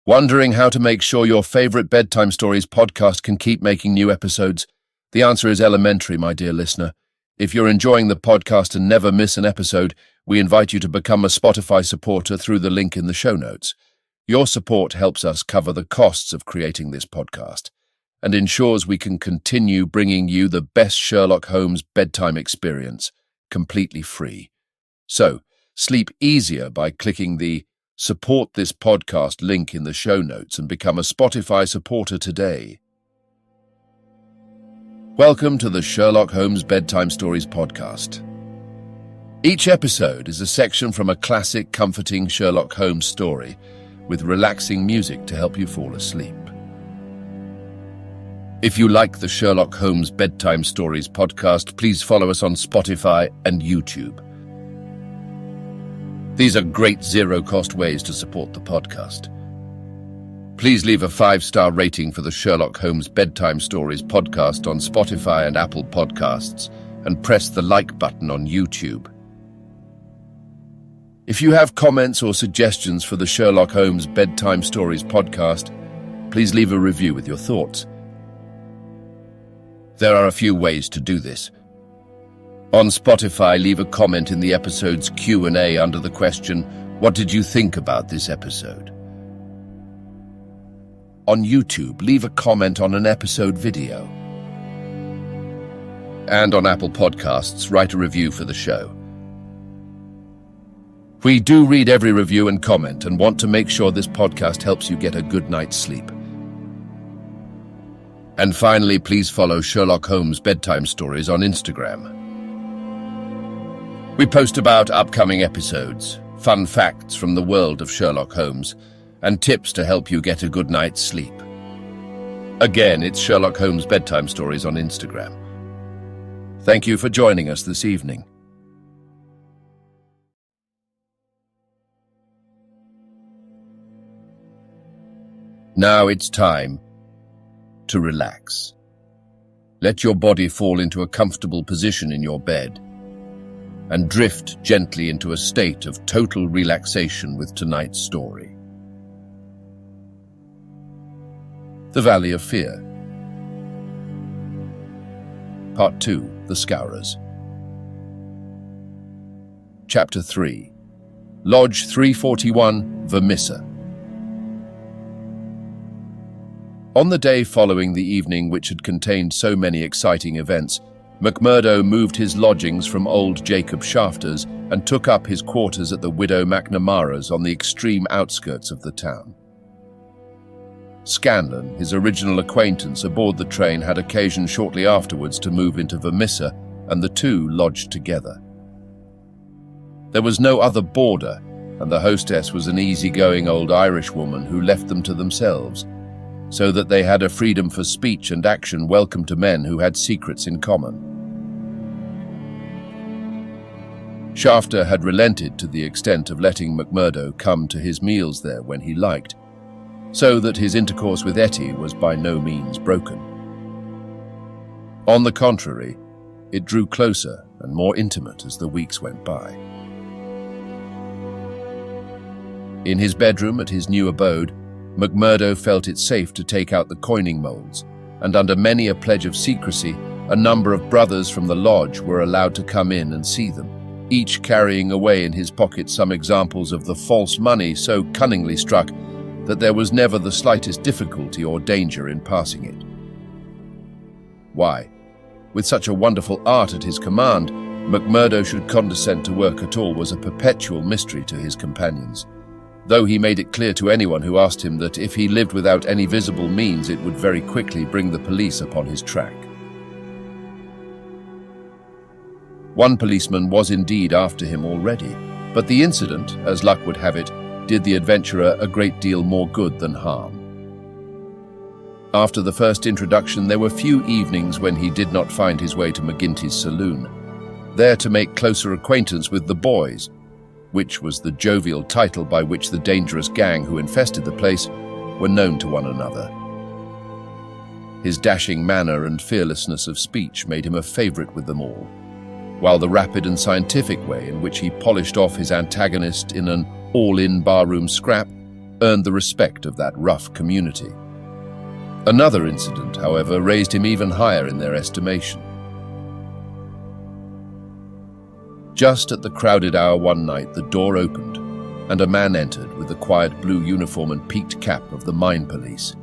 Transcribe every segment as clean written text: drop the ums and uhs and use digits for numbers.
Wondering how to make sure your favorite bedtime stories podcast can keep making new episodes? The answer is elementary, my dear listener. If you're enjoying the podcast and never miss an episode, we invite you to become a Spotify supporter through the link in the show notes. Your support helps us cover the costs of creating this podcast and ensures we can continue bringing you the best Sherlock Holmes bedtime experience, completely free. So, sleep easier by clicking the Support this podcast link in the show notes and become a Spotify supporter today. Welcome to the Sherlock Holmes Bedtime Stories podcast. Each episode is a section from a classic, comforting Sherlock Holmes story with relaxing music to help you fall asleep. If you like the Sherlock Holmes Bedtime Stories podcast, please follow us on Spotify and YouTube. These are great zero-cost ways to support the podcast. Please leave a 5-star rating for the Sherlock Holmes Bedtime Stories podcast on Spotify and Apple Podcasts, and press the like button on YouTube. If you have comments or suggestions for the Sherlock Holmes Bedtime Stories podcast, please leave a review with your thoughts. There are a few ways to do this. On Spotify, leave a comment in the episode's Q&A under the question, "What did you think about this episode?" On YouTube, leave a comment on an episode video. And on Apple Podcasts, write a review for the show. We do read every review and comment and want to make sure this podcast helps you get a good night's sleep. And finally, please follow Sherlock Holmes Bedtime Stories on Instagram. We post about upcoming episodes, fun facts from the world of Sherlock Holmes, and tips to help you get a good night's sleep. Again, it's Sherlock Holmes Bedtime Stories on Instagram. Thank you for joining us this evening. Now it's time to relax. Let your body fall into a comfortable position in your bed and drift gently into a state of total relaxation with tonight's story. The Valley of Fear. Part 2, The Scourers. Chapter 3, Lodge 341, Vermissa. On the day following the evening which had contained so many exciting events, McMurdo moved his lodgings from old Jacob Shafter's and took up his quarters at the widow McNamara's on the extreme outskirts of the town. Scanlon, his original acquaintance aboard the train, had occasion shortly afterwards to move into Vermissa, and the two lodged together. There was no other boarder, and the hostess was an easy-going old Irish woman who left them to themselves, so that they had a freedom for speech and action welcome to men who had secrets in common. Shafter had relented to the extent of letting McMurdo come to his meals there when he liked, so that his intercourse with Etty was by no means broken. On the contrary, it drew closer and more intimate as the weeks went by. In his bedroom at his new abode, McMurdo felt it safe to take out the coining molds, and under many a pledge of secrecy, a number of brothers from the lodge were allowed to come in and see them, each carrying away in his pocket some examples of the false money so cunningly struck that there was never the slightest difficulty or danger in passing it. Why, with such a wonderful art at his command, McMurdo should condescend to work at all was a perpetual mystery to his companions, though he made it clear to anyone who asked him that if he lived without any visible means, it would very quickly bring the police upon his track. One policeman was indeed after him already, but the incident, as luck would have it, did the adventurer a great deal more good than harm. After the first introduction, there were few evenings when he did not find his way to McGinty's saloon, there to make closer acquaintance with the boys, which was the jovial title by which the dangerous gang who infested the place were known to one another. His dashing manner and fearlessness of speech made him a favorite with them all, while the rapid and scientific way in which he polished off his antagonist in an all-in barroom scrap earned the respect of that rough community. Another incident, however, raised him even higher in their estimation. Just at the crowded hour one night, the door opened, and a man entered with the quiet blue uniform and peaked cap of the mine police.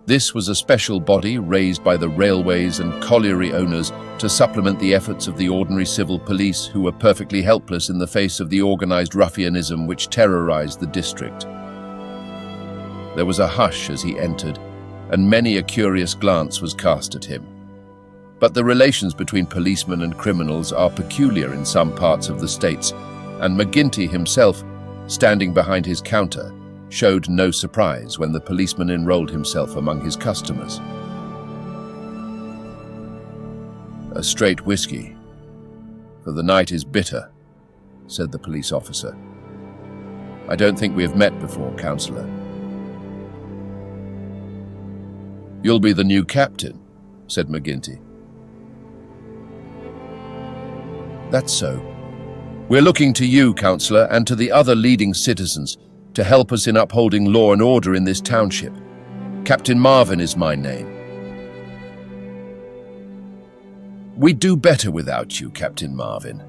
This was a special body raised by the railways and colliery owners to supplement the efforts of the ordinary civil police, who were perfectly helpless in the face of the organized ruffianism which terrorized the district. There was a hush as he entered, and many a curious glance was cast at him. But the relations between policemen and criminals are peculiar in some parts of the states, and McGinty himself, standing behind his counter, showed no surprise when the policeman enrolled himself among his customers. "A straight whiskey, for the night is bitter," said the police officer. "I don't think we have met before, Councillor." "You'll be the new captain," said McGinty. "That's so. We're looking to you, Councillor, and to the other leading citizens to help us in upholding law and order in this township. Captain Marvin is my name." "We'd do better without you, Captain Marvin,"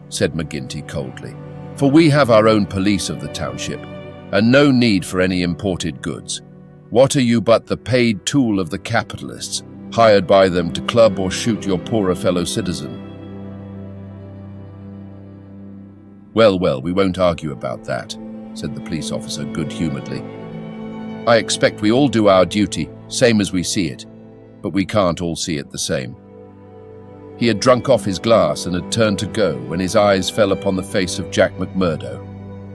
said McGinty coldly, "for we have our own police of the township, and no need for any imported goods. What are you but the paid tool of the capitalists, hired by them to club or shoot your poorer fellow citizen?" Well, we won't argue about that," said the police officer good-humouredly. "I expect we all do our duty, same as we see it, but we can't all see it the same." He had drunk off his glass and had turned to go when his eyes fell upon the face of Jack McMurdo,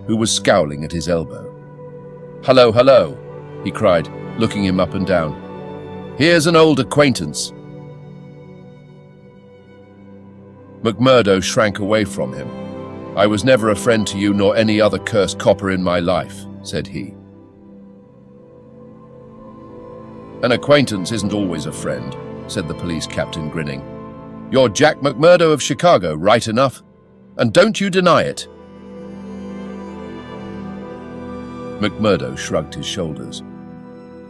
who was scowling at his elbow. "Hello, hello," he cried, looking him up and down. "Here's an old acquaintance." McMurdo shrank away from him. "I was never a friend to you nor any other cursed copper in my life," said he. "An acquaintance isn't always a friend," said the police captain, grinning. "You're Jack McMurdo of Chicago, right enough, and don't you deny it." McMurdo shrugged his shoulders.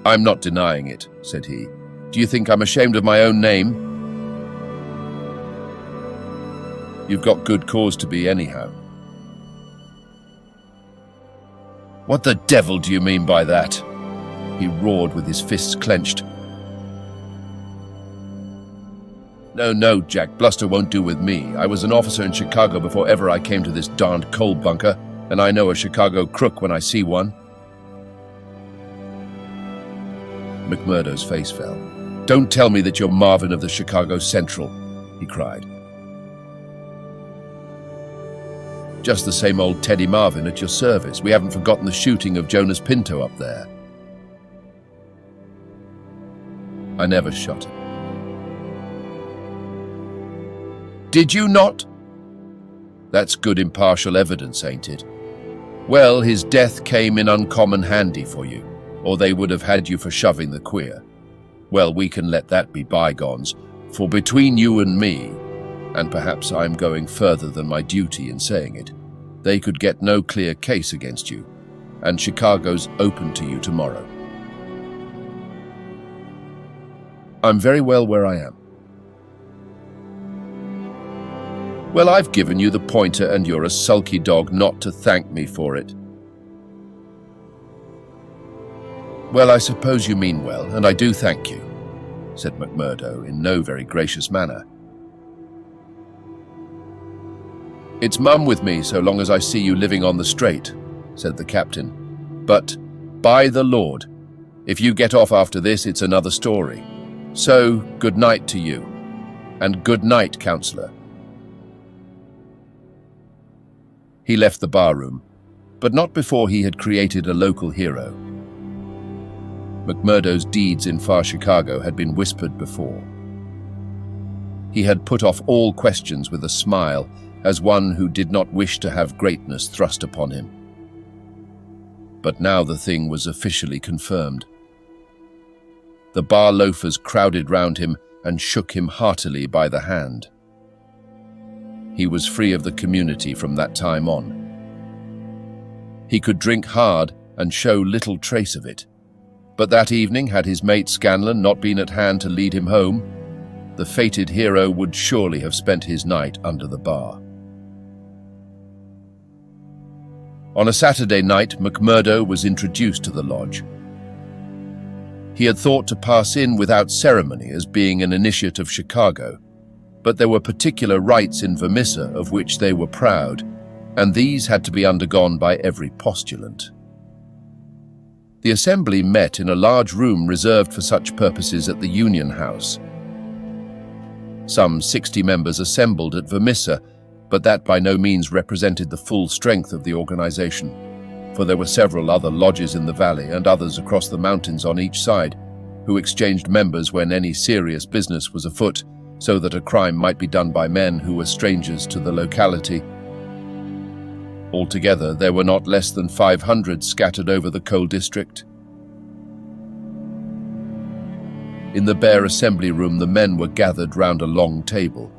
"I'm not denying it," said he. "Do you think I'm ashamed of my own name?" "You've got good cause to be anyhow." "What the devil do you mean by that?" he roared with his fists clenched. No, Jack, bluster won't do with me. I was an officer in Chicago before ever I came to this darned coal bunker, and I know a Chicago crook when I see one." McMurdo's face fell. "Don't tell me that you're Marvin of the Chicago Central," he cried. "Just the same old Teddy Marvin at your service. We haven't forgotten the shooting of Jonas Pinto up there." "I never shot him." "Did you not?" "That's good impartial evidence, ain't it? Well, his death came in uncommon handy for you, or they would have had you for shoving the queer. Well, we can let that be bygones, for between you and me, and perhaps I'm going further than my duty in saying it, they could get no clear case against you, and Chicago's open to you tomorrow." "I'm very well where I am." "Well, I've given you the pointer and you're a sulky dog not to thank me for it." "Well, I suppose you mean well, and I do thank you," said McMurdo in no very gracious manner. "It's mum with me so long as I see you living on the straight," said the captain. "But, by the Lord, if you get off after this, it's another story. So, good night to you, and good night, Councillor." He left the barroom, but not before he had created a local hero. McMurdo's deeds in far Chicago had been whispered before. He had put off all questions with a smile, as one who did not wish to have greatness thrust upon him. But now the thing was officially confirmed. The bar loafers crowded round him and shook him heartily by the hand. He was free of the community from that time on. He could drink hard and show little trace of it. But that evening, had his mate Scanlon not been at hand to lead him home, the fated hero would surely have spent his night under the bar. On a Saturday night, McMurdo was introduced to the lodge. He had thought to pass in without ceremony as being an initiate of Chicago, but there were particular rites in Vermissa of which they were proud, and these had to be undergone by every postulant. The assembly met in a large room reserved for such purposes at the Union House. Some 60 members assembled at Vermissa, but that by no means represented the full strength of the organization, for there were several other lodges in the valley and others across the mountains on each side, who exchanged members when any serious business was afoot, so that a crime might be done by men who were strangers to the locality. Altogether, there were not less than 500 scattered over the coal district. In the bare assembly room, the men were gathered round a long table.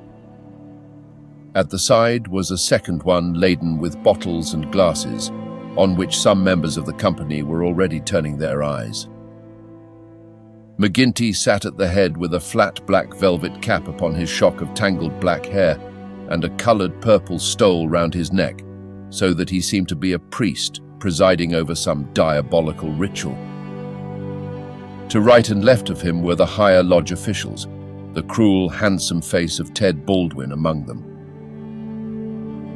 At the side was a second one laden with bottles and glasses, on which some members of the company were already turning their eyes. McGinty sat at the head with a flat black velvet cap upon his shock of tangled black hair and a coloured purple stole round his neck, so that he seemed to be a priest presiding over some diabolical ritual. To right and left of him were the higher lodge officials, the cruel, handsome face of Ted Baldwin among them.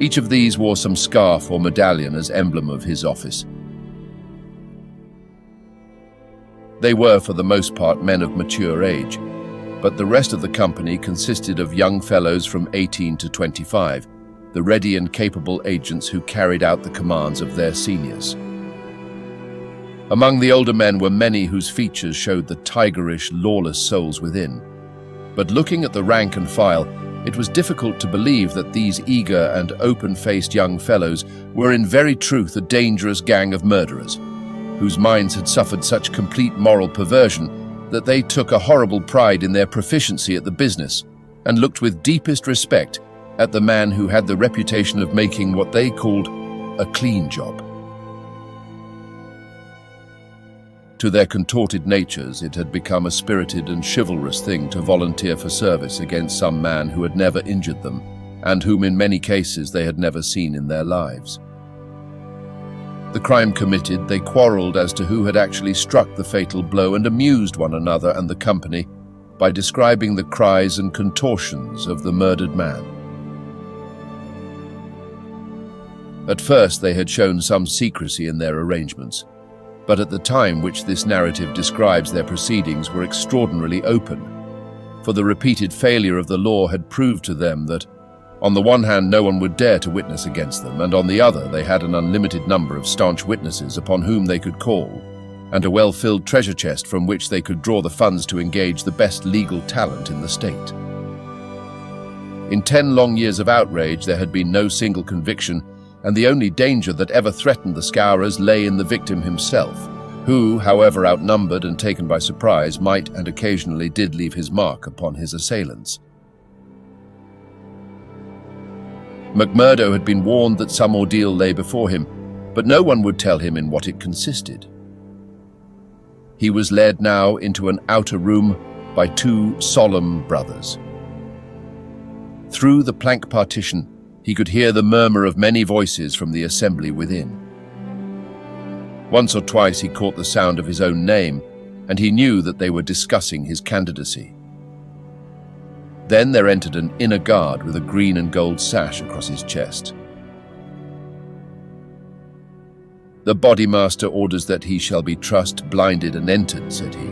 Each of these wore some scarf or medallion as emblem of his office. They were, for the most part, men of mature age, but the rest of the company consisted of young fellows from 18 to 25, the ready and capable agents who carried out the commands of their seniors. Among the older men were many whose features showed the tigerish, lawless souls within. But looking at the rank and file, it was difficult to believe that these eager and open-faced young fellows were in very truth a dangerous gang of murderers, whose minds had suffered such complete moral perversion that they took a horrible pride in their proficiency at the business and looked with deepest respect at the man who had the reputation of making what they called a clean job. To their contorted natures, it had become a spirited and chivalrous thing to volunteer for service against some man who had never injured them, and whom in many cases they had never seen in their lives. The crime committed, they quarrelled as to who had actually struck the fatal blow and amused one another and the company by describing the cries and contortions of the murdered man. At first they had shown some secrecy in their arrangements, but at the time which this narrative describes their proceedings were extraordinarily open, for the repeated failure of the law had proved to them that, on the one hand, no one would dare to witness against them, and on the other, they had an unlimited number of staunch witnesses upon whom they could call, and a well-filled treasure chest from which they could draw the funds to engage the best legal talent in the state. In 10 long years of outrage, there had been no single conviction, and the only danger that ever threatened the Scourers lay in the victim himself, who, however outnumbered and taken by surprise, might and occasionally did leave his mark upon his assailants. McMurdo had been warned that some ordeal lay before him, but no one would tell him in what it consisted. He was led now into an outer room by 2 solemn brothers. Through the plank partition, he could hear the murmur of many voices from the assembly within. Once or twice he caught the sound of his own name, and he knew that they were discussing his candidacy. Then there entered an inner guard with a green and gold sash across his chest. "The bodymaster orders that he shall be trussed, blinded, and entered," said he.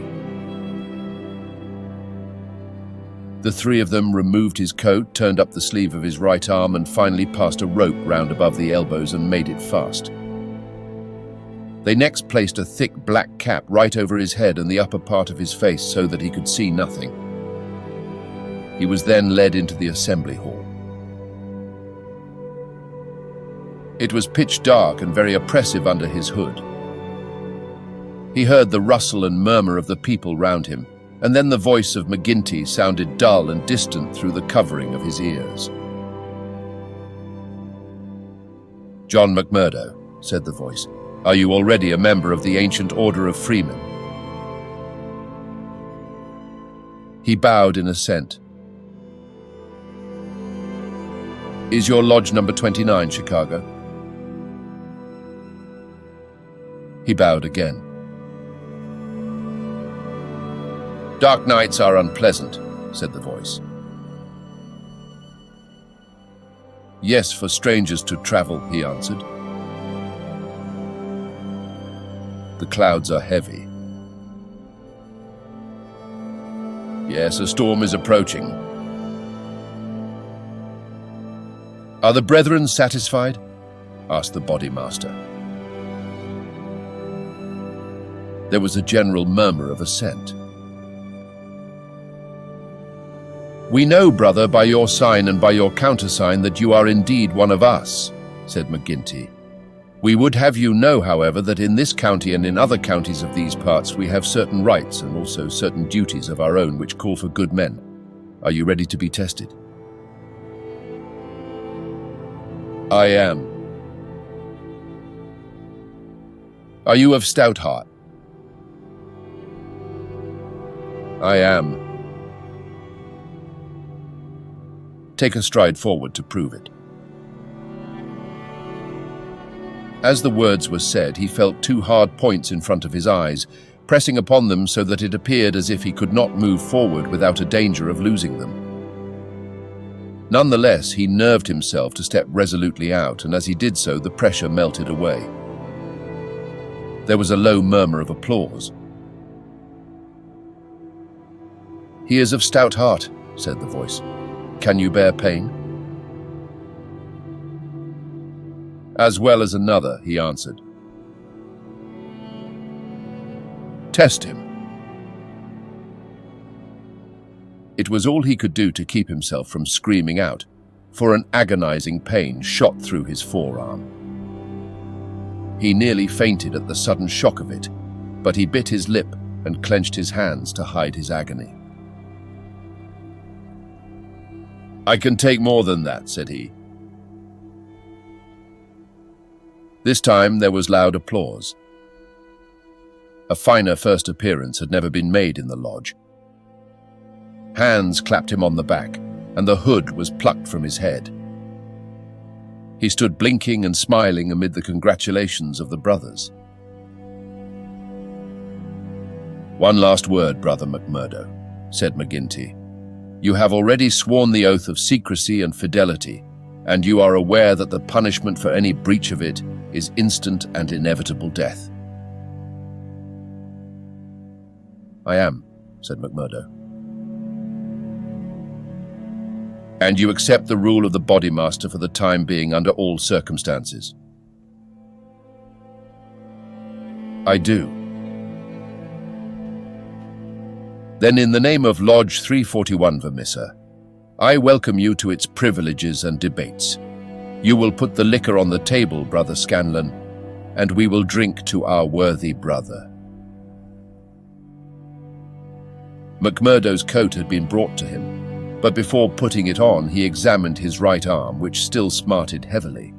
The 3 of them removed his coat, turned up the sleeve of his right arm, and finally passed a rope round above the elbows and made it fast. They next placed a thick black cap right over his head and the upper part of his face so that he could see nothing. He was then led into the assembly hall. It was pitch dark and very oppressive under his hood. He heard the rustle and murmur of the people round him, and then the voice of McGinty sounded dull and distant through the covering of his ears. "John McMurdo, said the voice. "Are you already a member of the ancient order of Freemen?" He bowed in assent. "Is your lodge number 29, Chicago?" He bowed again. "Dark nights are unpleasant," said the voice. "Yes, for strangers to travel," he answered. "The clouds are heavy." "Yes, a storm is approaching." "Are the brethren satisfied?" asked the bodymaster. There was a general murmur of assent. "We know, brother, by your sign and by your countersign that you are indeed one of us," said McGinty. "We would have you know, however, that in this county and in other counties of these parts we have certain rights and also certain duties of our own which call for good men. Are you ready to be tested?" "I am." "Are you of stout heart?" "I am." "Take a stride forward to prove it." As the words were said, he felt two hard points in front of his eyes, pressing upon them so that it appeared as if he could not move forward without a danger of losing them. Nonetheless, he nerved himself to step resolutely out, and as he did so, the pressure melted away. There was a low murmur of applause. "He is of stout heart," said the voice. "Can you bear pain?" "As well as another," he answered. "Test him." It was all he could do to keep himself from screaming out, for an agonizing pain shot through his forearm. He nearly fainted at the sudden shock of it, but he bit his lip and clenched his hands to hide his agony. "I can take more than that," said he. This time there was loud applause. A finer first appearance had never been made in the lodge. Hands clapped him on the back, and the hood was plucked from his head. He stood blinking and smiling amid the congratulations of the brothers. "One last word, Brother McMurdo," said McGinty. "You have already sworn the oath of secrecy and fidelity, and you are aware that the punishment for any breach of it is instant and inevitable death." "I am," said McMurdo. "And you accept the rule of the bodymaster for the time being under all circumstances?" "I do." "Then in the name of Lodge 341 Vermissa, I welcome you to its privileges and debates. You will put the liquor on the table, Brother Scanlon, and we will drink to our worthy brother." McMurdo's coat had been brought to him, but before putting it on, he examined his right arm, which still smarted heavily.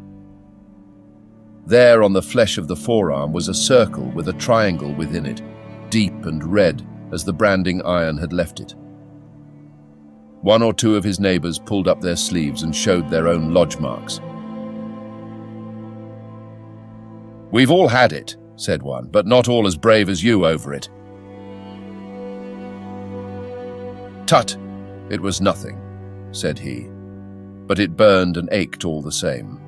There on the flesh of the forearm was a circle with a triangle within it, deep and red as the branding iron had left it. One or two of his neighbors pulled up their sleeves and showed their own lodge marks. "We've all had it," said one, "but not all as brave as you over it." "Tut, it was nothing," said he, "but it burned and ached all the same."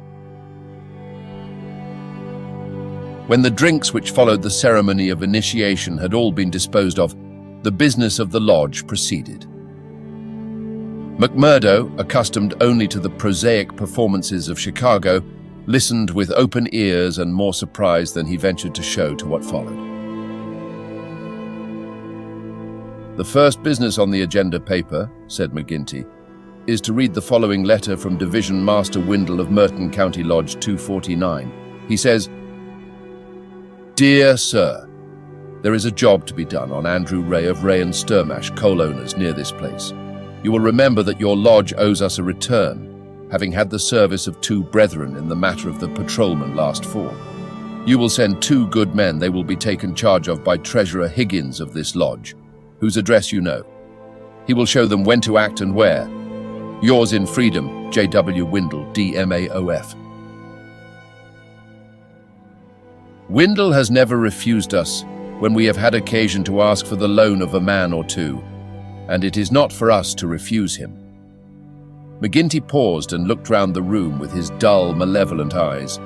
When the drinks which followed the ceremony of initiation had all been disposed of, the business of the lodge proceeded. McMurdo, accustomed only to the prosaic performances of Chicago, listened with open ears and more surprise than he ventured to show to what followed. "The first business on the agenda paper," said McGinty, "is to read the following letter from Division Master Windle of Merton County Lodge 249. He says, "Dear Sir, there is a job to be done on Andrew Ray of Ray and Sturmash, coal owners, near this place. You will remember that your lodge owes us a return, having had the service of 2 brethren in the matter of the patrolman last fall. You will send 2 good men. They will be taken charge of by Treasurer Higgins of this lodge, whose address you know. He will show them when to act and where. Yours in freedom, J.W. Windle, DMAOF. Windle has never refused us when we have had occasion to ask for the loan of a man or 2, and it is not for us to refuse him. McGinty paused and looked round the room with his dull, malevolent eyes.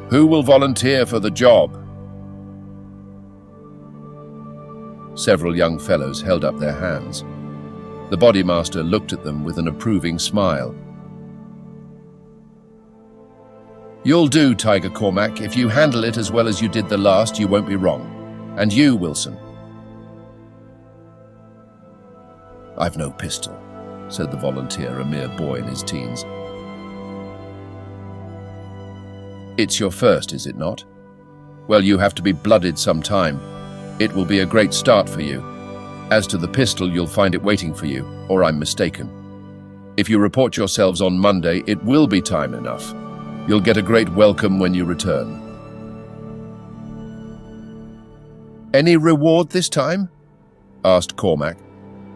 Who will volunteer for the job? Several young fellows held up their hands. The bodymaster looked at them with an approving smile. You'll do, Tiger Cormac. If you handle it as well as you did the last, you won't be wrong. And you, Wilson. I've no pistol, said the volunteer, a mere boy in his teens. It's your first, is it not? Well, you have to be blooded some time. It will be a great start for you. As to the pistol, you'll find it waiting for you, or I'm mistaken. If you report yourselves on Monday, it will be time enough. You'll get a great welcome when you return. Any reward this time? Asked Cormac,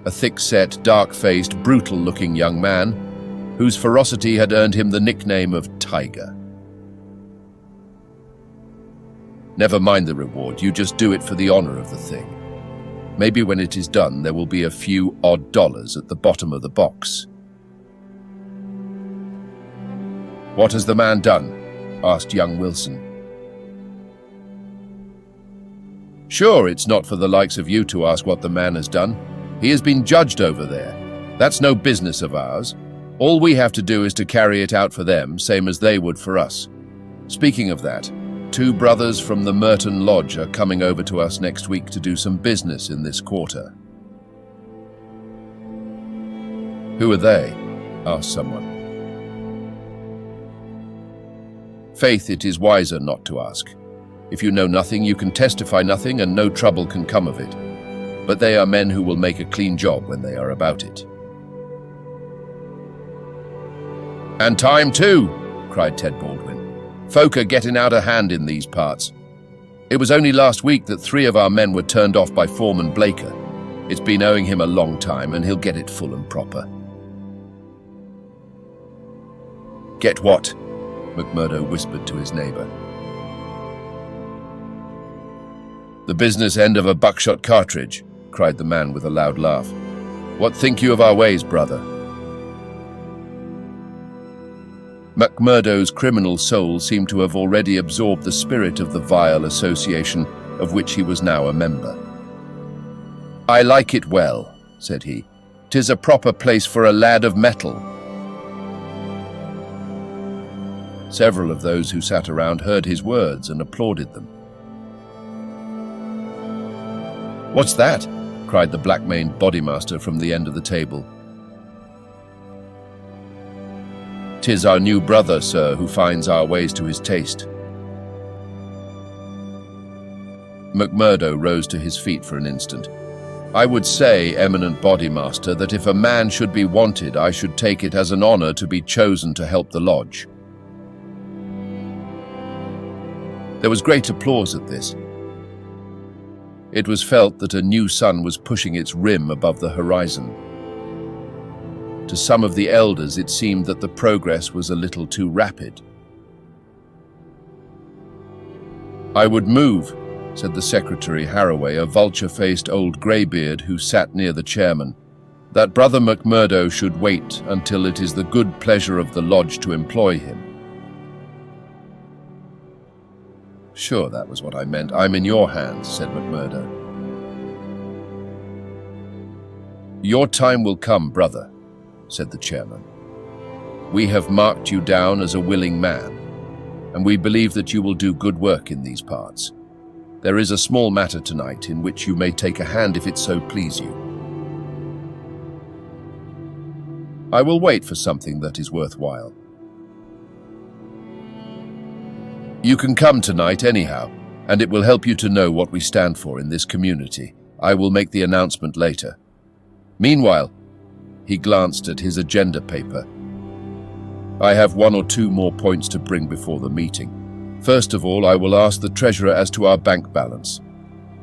a thick-set, dark-faced, brutal-looking young man, whose ferocity had earned him the nickname of Tiger. Never mind the reward, you just do it for the honor of the thing. Maybe when it is done, there will be a few odd dollars at the bottom of the box. What has the man done? Asked young Wilson. Sure, it's not for the likes of you to ask what the man has done. He has been judged over there. That's no business of ours. All we have to do is to carry it out for them, same as they would for us. Speaking of that, 2 brothers from the Merton Lodge are coming over to us next week to do some business in this quarter. Who are they? Asked someone. Faith, it is wiser not to ask. If you know nothing, you can testify nothing, and no trouble can come of it. But they are men who will make a clean job when they are about it. And time too, cried Ted Baldwin. Folk are getting out of hand in these parts. It was only last week that 3 of our men were turned off by Foreman Blaker. It's been owing him a long time, and he'll get it full and proper. Get what? McMurdo whispered to his neighbor. The business end of a buckshot cartridge, cried the man with a loud laugh. What think you of our ways, brother? McMurdo's criminal soul seemed to have already absorbed the spirit of the vile association of which he was now a member. I like it well, said he. 'Tis a proper place for a lad of metal. Several of those who sat around heard his words and applauded them. What's that? Cried the black-maned bodymaster from the end of the table. 'Tis our new brother, sir, who finds our ways to his taste. McMurdo rose to his feet for an instant. I would say, eminent bodymaster, that if a man should be wanted, I should take it as an honor to be chosen to help the lodge. There was great applause at this. It was felt that a new sun was pushing its rim above the horizon. To some of the elders, it seemed that the progress was a little too rapid. I would move, said the secretary Haraway, a vulture-faced old greybeard who sat near the chairman, that Brother McMurdo should wait until it is the good pleasure of the lodge to employ him. Sure, that was what I meant. I'm in your hands, said McMurdo. Your time will come, brother, said the chairman. We have marked you down as a willing man, and we believe that you will do good work in these parts. There is a small matter tonight in which you may take a hand if it so please you. I will wait for something that is worthwhile. You can come tonight anyhow, and it will help you to know what we stand for in this community. I will make the announcement later. Meanwhile, he glanced at his agenda paper. I have 1 or 2 more points to bring before the meeting. First of all, I will ask the treasurer as to our bank balance.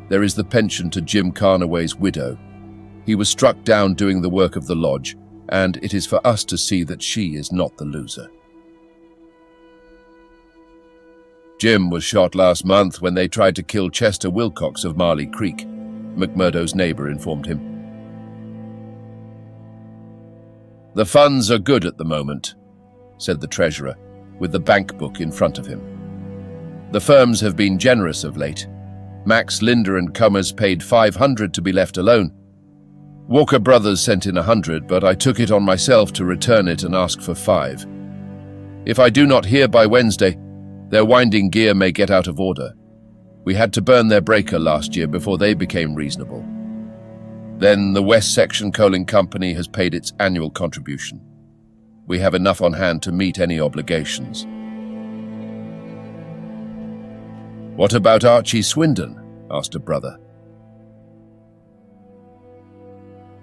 There is the pension to Jim Carnaway's widow. He was struck down doing the work of the lodge, and it is for us to see that she is not the loser. Jim was shot last month when they tried to kill Chester Wilcox of Marley Creek, McMurdo's neighbor informed him. The funds are good at the moment, said the treasurer, with the bank book in front of him. The firms have been generous of late. Max, Linder and Cummers paid $500 to be left alone. Walker Brothers sent in $100, but I took it on myself to return it and ask for $5. If I do not hear by Wednesday, their winding gear may get out of order. We had to burn their breaker last year before they became reasonable. Then the West Section Coaling Company has paid its annual contribution. We have enough on hand to meet any obligations. What about Archie Swindon? Asked a brother.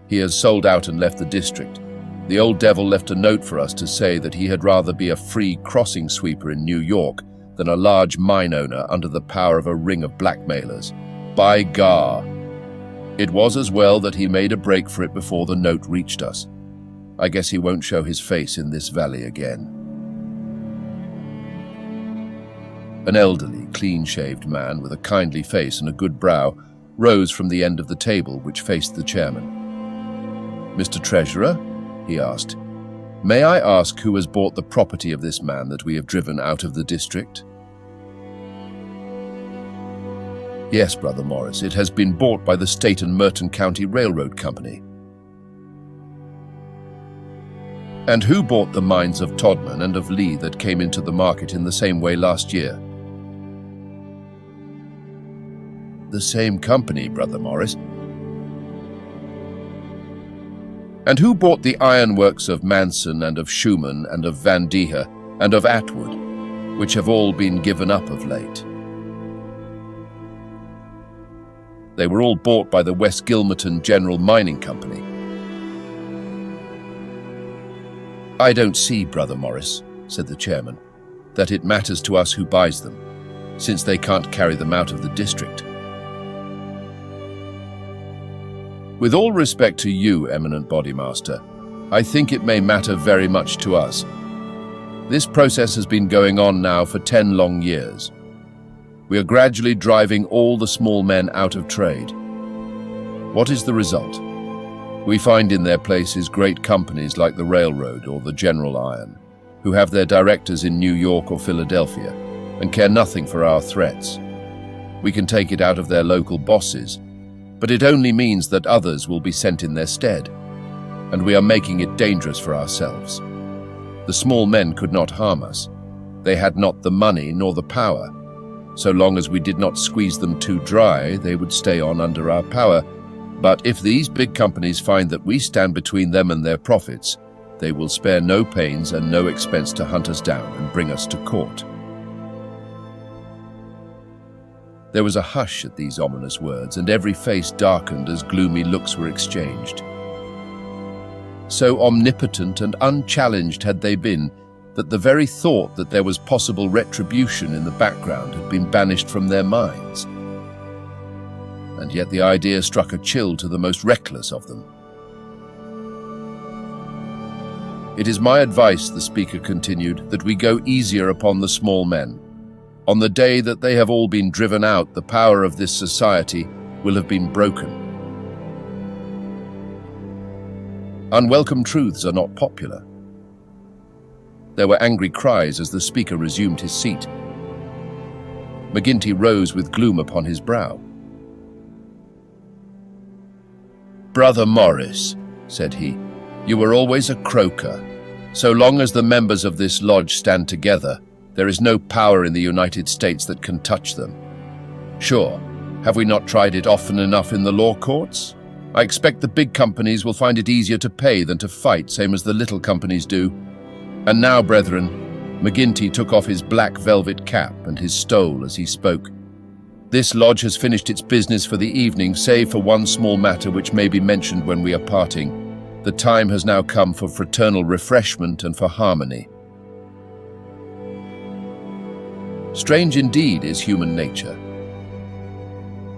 He has sold out and left the district. The old devil left a note for us to say that he had rather be a free crossing sweeper in New York than a large mine owner under the power of a ring of blackmailers. By gar! It was as well that he made a break for it before the note reached us. I guess he won't show his face in this valley again. An elderly, clean-shaved man with a kindly face and a good brow rose from the end of the table which faced the chairman. "Mr. Treasurer," he asked, "may I ask who has bought the property of this man that we have driven out of the district?" "Yes, Brother Morris, it has been bought by the State and Merton County Railroad Company." "And who bought the mines of Todman and of Lee that came into the market in the same way last year?" "The same company, Brother Morris." "And who bought the ironworks of Manson and of Schumann and of Van Deher and of Atwood, which have all been given up of late?" "They were all bought by the West Gilmerton General Mining Company." "I don't see, Brother Morris," said the chairman, "that it matters to us who buys them, since they can't carry them out of the district." "With all respect to you, eminent bodymaster, I think it may matter very much to us. This process has been going on now for 10 long years. We are gradually driving all the small men out of trade. What is the result? We find in their places great companies like the Railroad or the General Iron, who have their directors in New York or Philadelphia and care nothing for our threats. We can take it out of their local bosses, but it only means that others will be sent in their stead, and we are making it dangerous for ourselves. The small men could not harm us. They had not the money nor the power. So long as we did not squeeze them too dry, they would stay on under our power. But if these big companies find that we stand between them and their profits, they will spare no pains and no expense to hunt us down and bring us to court." There was a hush at these ominous words, and every face darkened as gloomy looks were exchanged. So omnipotent and unchallenged had they been, that the very thought that there was possible retribution in the background had been banished from their minds. And yet the idea struck a chill to the most reckless of them. "It is my advice," the speaker continued, "that we go easier upon the small men. On the day that they have all been driven out, the power of this society will have been broken. Unwelcome truths are not popular." There were angry cries as the speaker resumed his seat. McGinty rose with gloom upon his brow. "Brother Morris," said he, "you were always a croaker. So long as the members of this lodge stand together, there is no power in the United States that can touch them. Sure, have we not tried it often enough in the law courts? I expect the big companies will find it easier to pay than to fight, same as the little companies do. And now, brethren," McGinty took off his black velvet cap and his stole as he spoke, "this lodge has finished its business for the evening, save for one small matter which may be mentioned when we are parting. The time has now come for fraternal refreshment and for harmony." Strange indeed is human nature.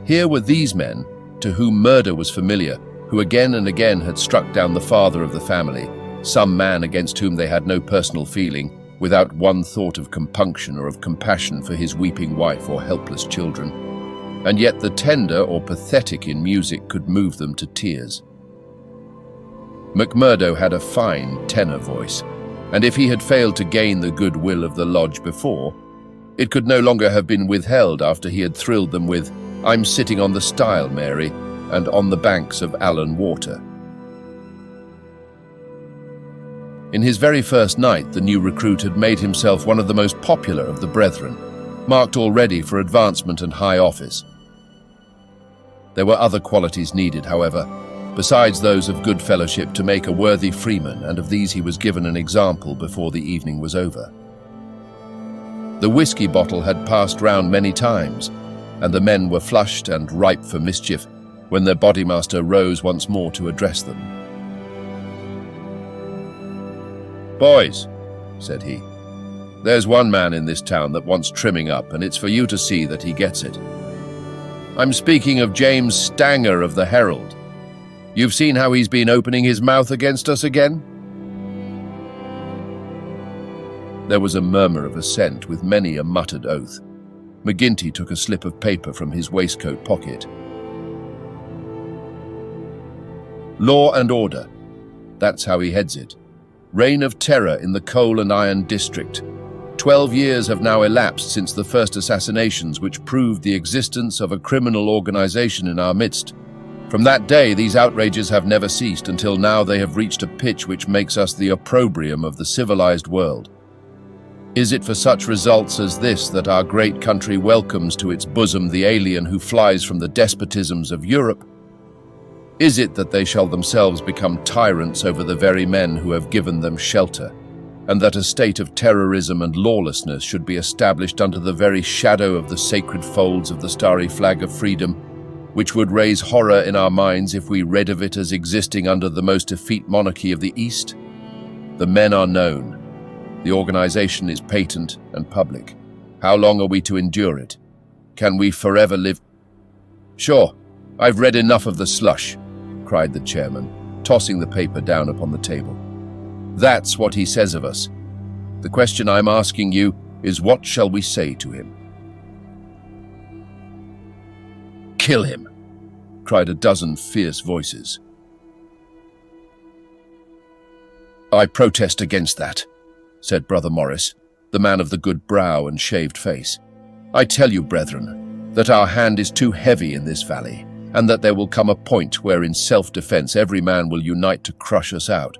Here were these men, to whom murder was familiar, who again and again had struck down the father of the family, some man against whom they had no personal feeling, without one thought of compunction or of compassion for his weeping wife or helpless children. And yet the tender or pathetic in music could move them to tears. McMurdo had a fine tenor voice, and if he had failed to gain the goodwill of the lodge before, it could no longer have been withheld after he had thrilled them with "I'm sitting on the stile, Mary," and "On the banks of Allan Water." In his very first night, the new recruit had made himself one of the most popular of the brethren, marked already for advancement and high office. There were other qualities needed, however, besides those of good fellowship, to make a worthy freeman, and of these he was given an example before the evening was over. The whiskey bottle had passed round many times, and the men were flushed and ripe for mischief when their bodymaster rose once more to address them. "Boys," said he, "there's one man in this town that wants trimming up, and it's for you to see that he gets it. I'm speaking of James Stanger of the Herald. You've seen how he's been opening his mouth against us again?" There was a murmur of assent, with many a muttered oath. McGinty took a slip of paper from his waistcoat pocket. "Law and order. That's how he heads it. Reign of terror in the coal and iron district. 12 years have now elapsed since the first assassinations which proved the existence of a criminal organization in our midst. From that day, these outrages have never ceased, until now they have reached a pitch which makes us the opprobrium of the civilized world. Is it for such results as this that our great country welcomes to its bosom the alien who flies from the despotisms of Europe? Is it that they shall themselves become tyrants over the very men who have given them shelter, and that a state of terrorism and lawlessness should be established under the very shadow of the sacred folds of the starry flag of freedom, which would raise horror in our minds if we read of it as existing under the most effete monarchy of the East? The men are known. The organization is patent and public. How long are we to endure it? Can we forever live? Sure, I've read enough of the slush," cried the chairman, tossing the paper down upon the table. "That's what he says of us. The question I'm asking you is, what shall we say to him?" "Kill him," cried a dozen fierce voices. "I protest against that," said Brother Morris, the man of the good brow and shaved face. "I tell you, brethren, that our hand is too heavy in this valley, and that there will come a point where in self-defense every man will unite to crush us out.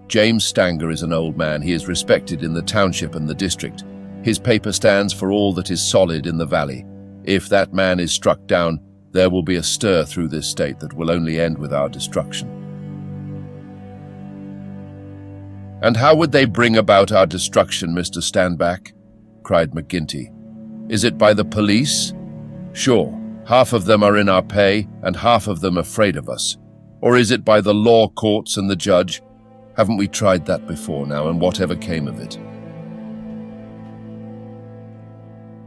James Stanger is an old man. He is respected in the township and the district. His paper stands for all that is solid in the valley. If that man is struck down, there will be a stir through this state that will only end with our destruction." "And how would they bring about our destruction, Mr. Standback?" cried McGinty. "Is it by the police? Sure, half of them are in our pay and half of them afraid of us. Or is it by the law courts and the judge? Haven't we tried that before now, and whatever came of it?"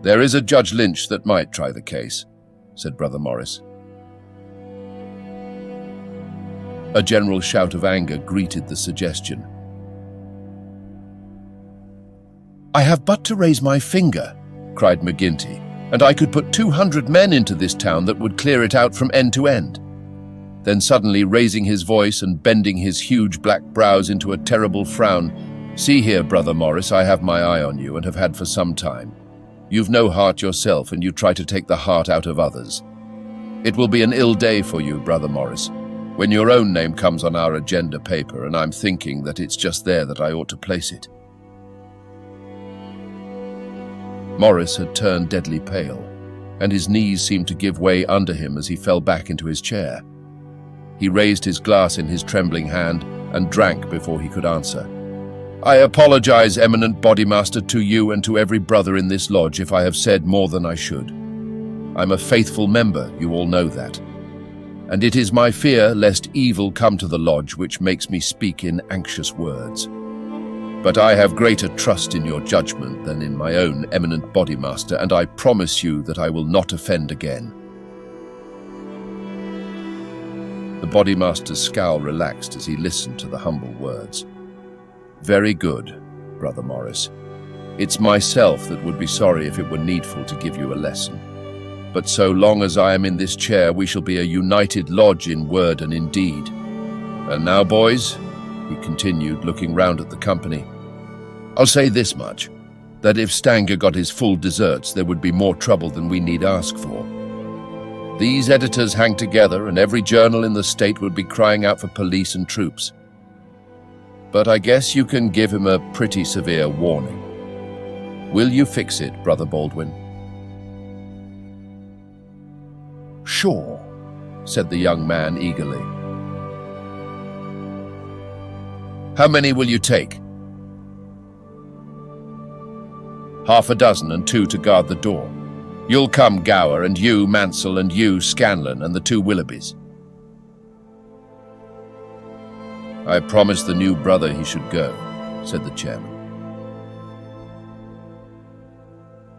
"There is a Judge Lynch that might try the case," said Brother Morris. A general shout of anger greeted the suggestion. "I have but to raise my finger," cried McGinty, "and I could put 200 men into this town that would clear it out from end to end." Then suddenly raising his voice and bending his huge black brows into a terrible frown, "See here, Brother Morris, I have my eye on you and have had for some time. You've no heart yourself, and you try to take the heart out of others. It will be an ill day for you, Brother Morris, when your own name comes on our agenda paper, and I'm thinking that it's just there that I ought to place it." Morris had turned deadly pale, and his knees seemed to give way under him as he fell back into his chair. He raised his glass in his trembling hand and drank before he could answer. "I apologize, eminent bodymaster, to you and to every brother in this lodge if I have said more than I should. I'm a faithful member, you all know that. And it is my fear lest evil come to the lodge which makes me speak in anxious words." But I have greater trust in your judgment than in my own eminent bodymaster, and I promise you that I will not offend again." The bodymaster's scowl relaxed as he listened to the humble words. "Very good, Brother Morris. It's myself that would be sorry if it were needful to give you a lesson. But so long as I am in this chair, we shall be a united lodge in word and in deed. And now, boys," he continued, looking round at the company, "I'll say this much, that if Stanger got his full deserts, there would be more trouble than we need ask for. These editors hang together, and every journal in the state would be crying out for police and troops. But I guess you can give him a pretty severe warning. Will you fix it, Brother Baldwin?" "Sure," said the young man eagerly. "How many will you take?" "Half a dozen and 2 to guard the door. You'll come, Gower, and you, Mansell, and you, Scanlon, and the 2 Willoughbys." "I promised the new brother he should go," said the chairman.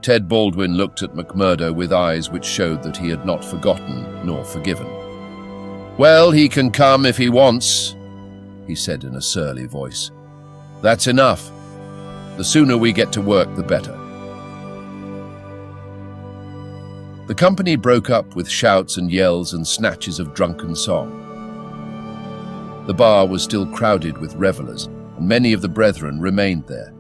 Ted Baldwin looked at McMurdo with eyes which showed that he had not forgotten nor forgiven. "Well, he can come if he wants," he said in a surly voice. "That's enough. The sooner we get to work, the better." The company broke up with shouts and yells and snatches of drunken song. The bar was still crowded with revelers, and many of the brethren remained there.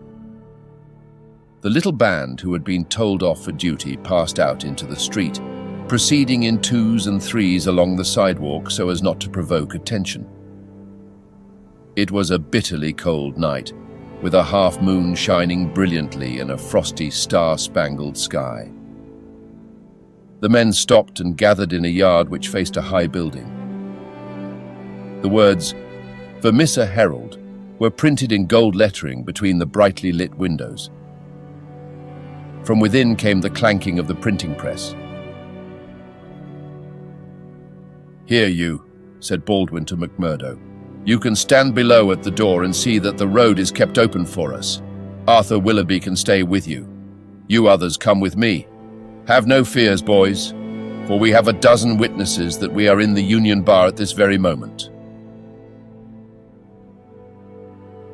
The little band who had been told off for duty passed out into the street, proceeding in 2s and 3s along the sidewalk so as not to provoke attention. It was a bitterly cold night, with a half-moon shining brilliantly in a frosty, star-spangled sky. The men stopped and gathered in a yard which faced a high building. The words, "Vermissa Herald," were printed in gold lettering between the brightly lit windows. From within came the clanking of the printing press. "Here, you," said Baldwin to McMurdo. "You can stand below at the door and see that the road is kept open for us. Arthur Willoughby can stay with you. You others come with me. Have no fears, boys, for we have a dozen witnesses that we are in the Union Bar at this very moment."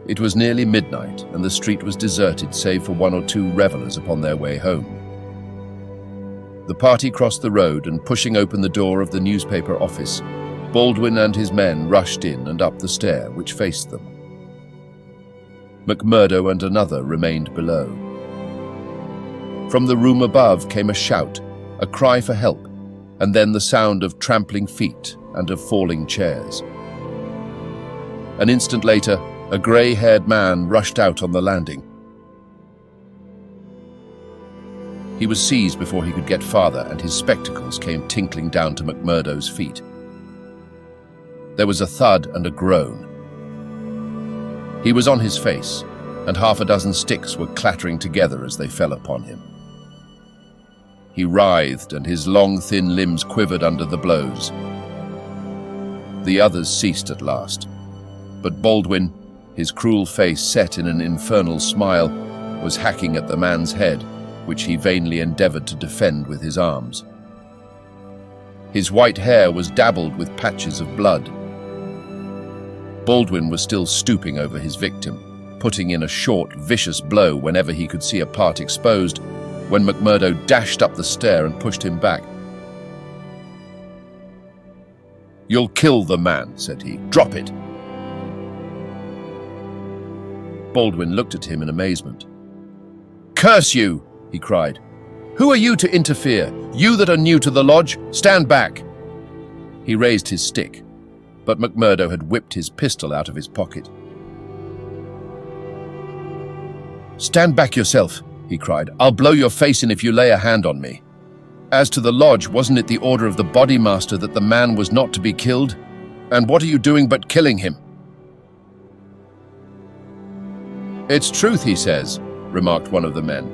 It was nearly midnight, and the street was deserted save for 1 or 2 revelers upon their way home. The party crossed the road, and pushing open the door of the newspaper office, Baldwin and his men rushed in and up the stair which faced them. McMurdo and another remained below. From the room above came a shout, a cry for help, and then the sound of trampling feet and of falling chairs. An instant later, a grey-haired man rushed out on the landing. He was seized before he could get farther, and his spectacles came tinkling down to McMurdo's feet. There was a thud and a groan. He was on his face, and half a dozen sticks were clattering together as they fell upon him. He writhed, and his long, thin limbs quivered under the blows. The others ceased at last, but Baldwin, his cruel face set in an infernal smile, was hacking at the man's head, which he vainly endeavored to defend with his arms. His white hair was dabbled with patches of blood. Baldwin was still stooping over his victim, putting in a short, vicious blow whenever he could see a part exposed, when McMurdo dashed up the stair and pushed him back. "You'll kill the man," said he. "Drop it." Baldwin looked at him in amazement. "Curse you!" he cried. "Who are you to interfere? You that are new to the lodge, stand back!" He raised his stick, but McMurdo had whipped his pistol out of his pocket. "Stand back yourself," he cried. "I'll blow your face in if you lay a hand on me. As to the lodge, wasn't it the order of the bodymaster that the man was not to be killed? And what are you doing but killing him?" "It's truth, he says," remarked one of the men.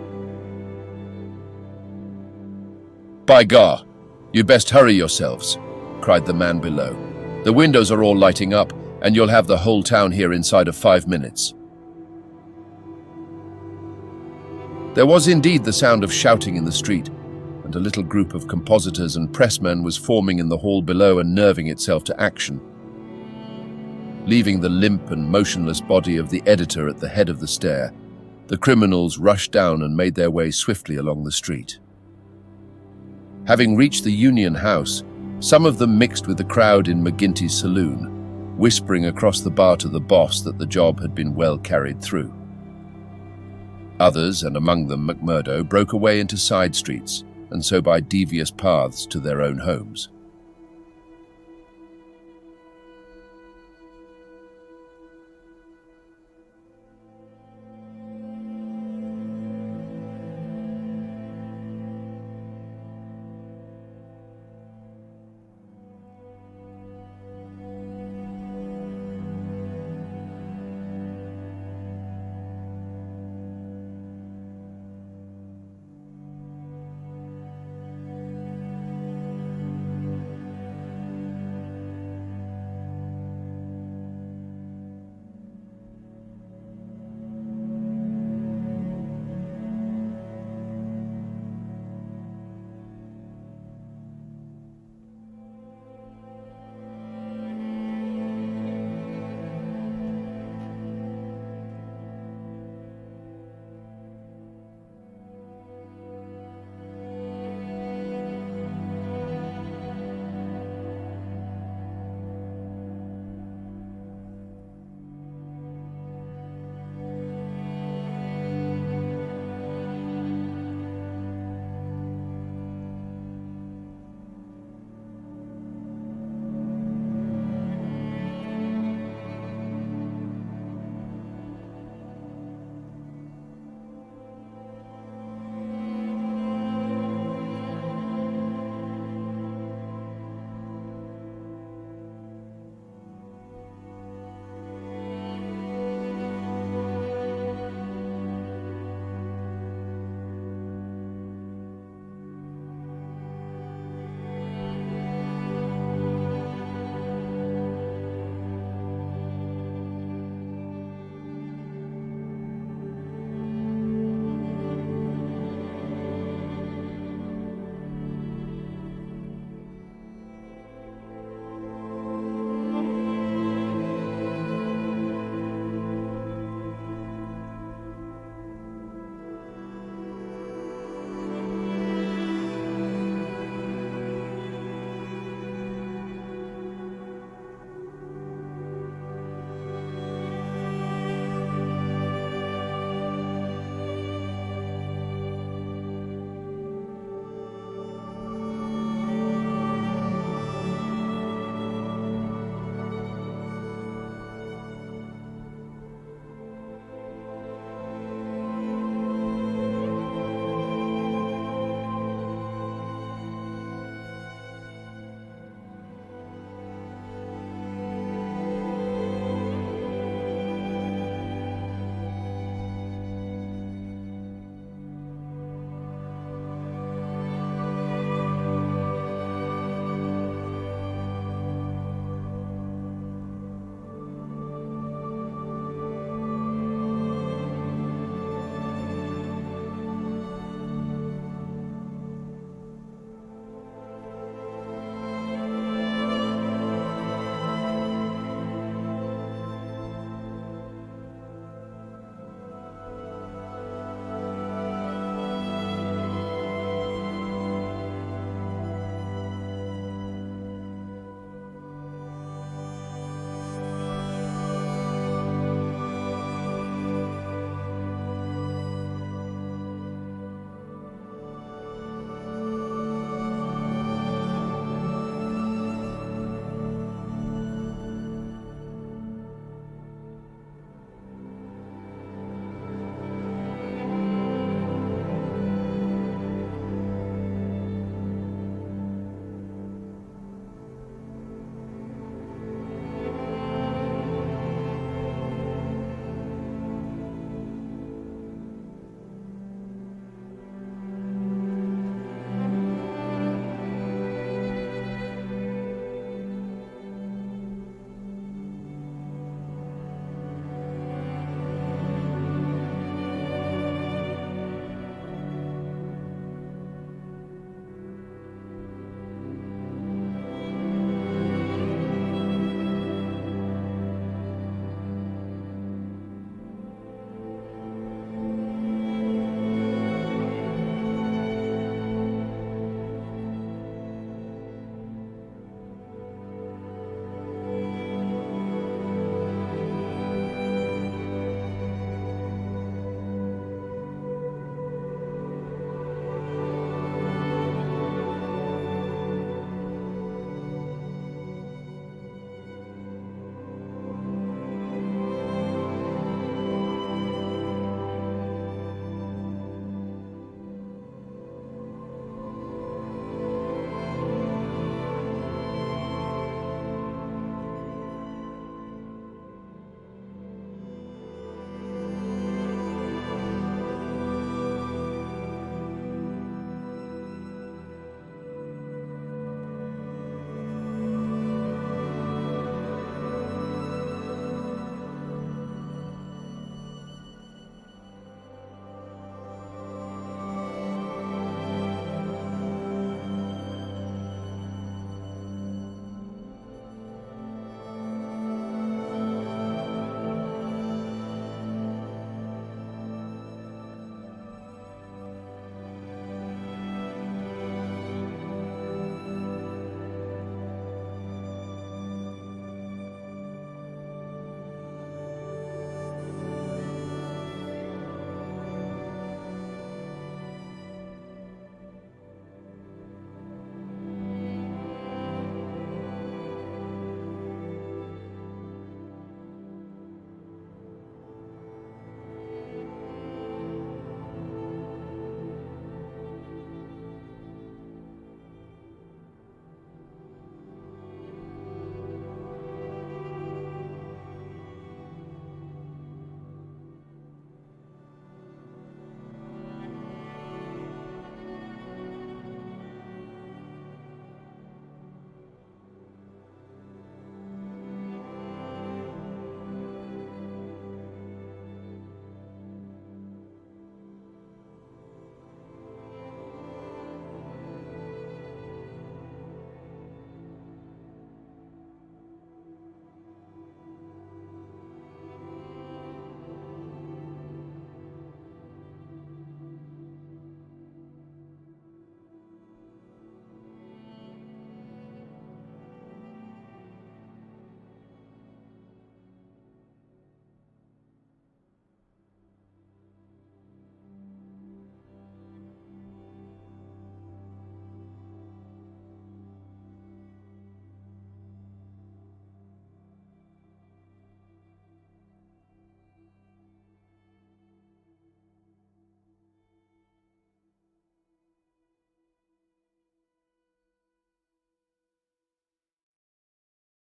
"By gar, you'd best hurry yourselves," cried the man below. "The windows are all lighting up, and you'll have the whole town here inside of 5 minutes." There was indeed the sound of shouting in the street, and a little group of compositors and pressmen was forming in the hall below and nerving itself to action. Leaving the limp and motionless body of the editor at the head of the stair, the criminals rushed down and made their way swiftly along the street. Having reached the Union House, some of them mixed with the crowd in McGinty's saloon, whispering across the bar to the boss that the job had been well carried through. Others, and among them McMurdo, broke away into side streets, and so by devious paths to their own homes.